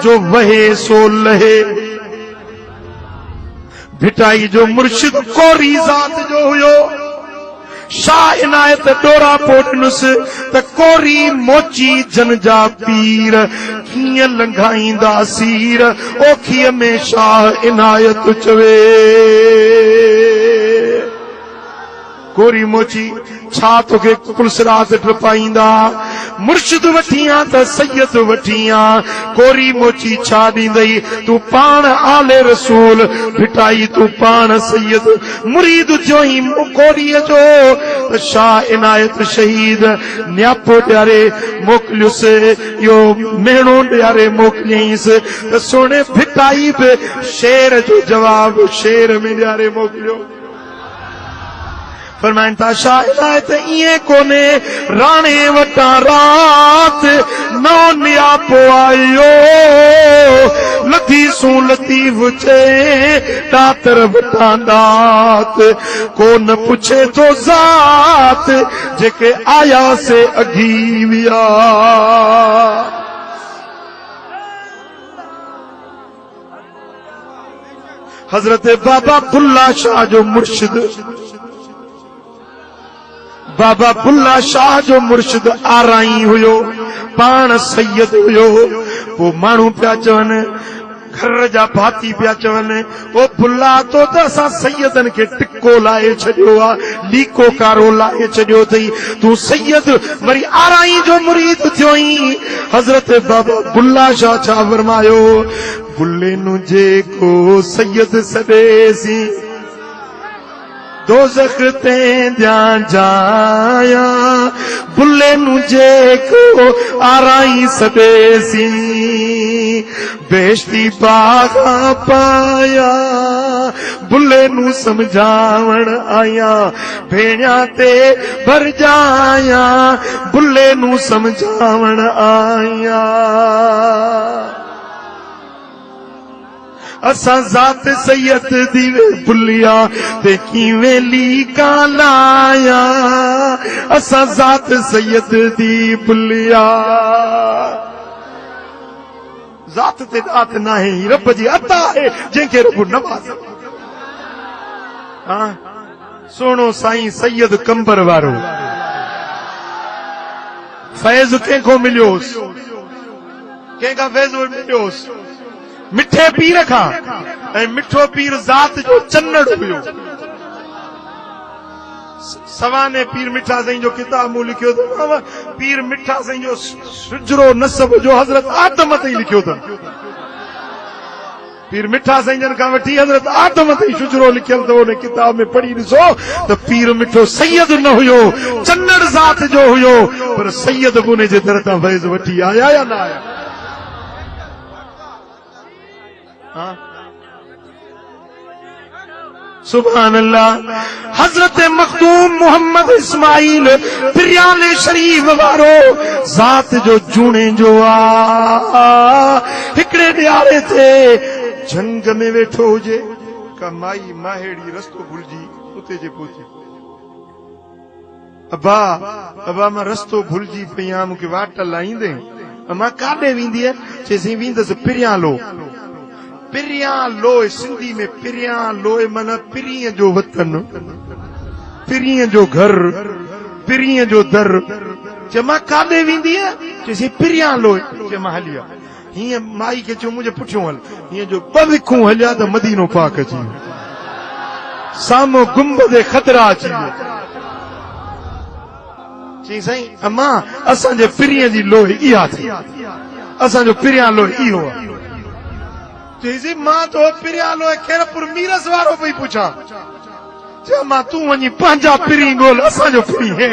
जो वहे सो लहे, भिटाई जो मुर्शिद कोरी जात जो हुयो, शाह इनायत डोरा पोटनुस त कोरी मोची जनजा पीर, कीअं लंघाईंदा सीर, ओखीअ में शाह इनायत चवे। कोरी मोची छा तोखे पुलसरात टपाईंदा, मुर्शिद वठिया त सैयद वठिया, कोरी मोची छा ॾींदई, तू पाण आले रसूल, भिटाई तू पाण सैयद, मुरीद जो ही कोरीअ जो त शाह इनायत शहीद न्यापो ॾियारे मोकिलियुसि, यो मेणो ॾियारे मोकिलियईंसि त सोने भिटाई बि शेर जो जवाब शेर में ॾियारे मोकिलियो। फरमाइनि था शाह इनायत इएं कोन्हे, राणे वटां रात नौ नियापो आयो, लतीसूं लतीफ़ चए दातर वटां दात, कोन पुछे तो ज़ात जेके आया से अघी विया। हजरत बाबा बुल्ला शाह जो मुर्शिद, बाबा बुल्ला शाह जो मुर्शिद आराई हुयो, पाण सैयद हुयो। वो माण्हू पिया चवनि, घर जा भाती पिया चवनि, ओ बुल्ला तो त असां सैयदनि खे टिको लाए छॾियो आ, लीको कारो लाए छॾियो अथई, तूं सैयद वरी आराई जो मुरीद थियोई। हज़रत बाबा बुल्ला शाह छा फरमायो, बुल्ले नु जेको सैयद सॾेसी, दोज़ख ते ध्यान जाया, बुल्ले नु जेको आराई सॾेसी, बेश्ती बागा पाया, बुल्ले नु समझावण आया, भेणिया ते भर जाया, बुल्ले नु समझावण आया। असां ज़ात सैयद दीवे बुलिया ते कीवें लीका लाया, असां ज़ात सैयद दी बुलिया। ज़ात ते दात नाहे, रब जी अता है जंहिंखे रब नवाज़। हाँ सोनो साईं सैयद कंबर वारो फैज़ कंहिंखो मिलियोसि, कंहिंखां फैज़ मिलियोसि, मिठे पीर खां, ऐं मिठो पीर ज़ात जो चन्नड़ हुयो। सवाने पीर मिठा साईं जो किताब मूं लिखियो अथव, पीर मिठा साईं जो सुजरो नसब जो हज़रत आदम ताईं लिखियो अथनि। पीर मिठा साईं जन खां वठी हज़रत आदम ताईं सुजरो लिखियल अथव, उन किताब में पढ़ी ॾिसो त पीर मिठो सैयद न हुयो, चन्नड़ ज़ात जो हुयो, पर सैयद बि उन जे दर तां फैज़ वठी आया या न आया। सुभान अल्लाह। हजरत मखदूम मोहम्मद इस्माइल पिरियाले शरीफ वारो ज़ात जो जूने जो आ, हिकड़े ॾियारे ते जंग में वेठो हुजे, का माई माहेड़ी रस्तो भुलजी उते जे पहुची, अबा अबा मां रस्तो भुलजी पई आहियां, मूंखे वाट लाईंदे, मां काॾे वेंदी आहे, चएसि वेंदसि पिरियालो। पिरियां लोए, सिंधी में पिरियां लोए माना पिरीअ जो वतन, पिरीअ जो घर, पिरीअ जो दर। चए मां काॾे वेंदी आहे, चएसि पिरियां लोए। चए मां हली आ। हीअं माई खे चयो मुंहिंजे पुठियों हल, हीअं जो ॿ विखूं हलिया त मदीनो पाक अची वियो, साम्हूं गुंबद ख़तरा अची वियो। चई साईं अम्मा असांजे पिरीअ जी लोहे इहा थी, असांजो पिरियां लोहे इहो आहे। चईसि मां तो पिरियालो खेरपुर मीरस वारो पई पुछां, चयो मां तूं वञी पंहिंजा पिरी ॻोल्ह, असांजो पिरी हे।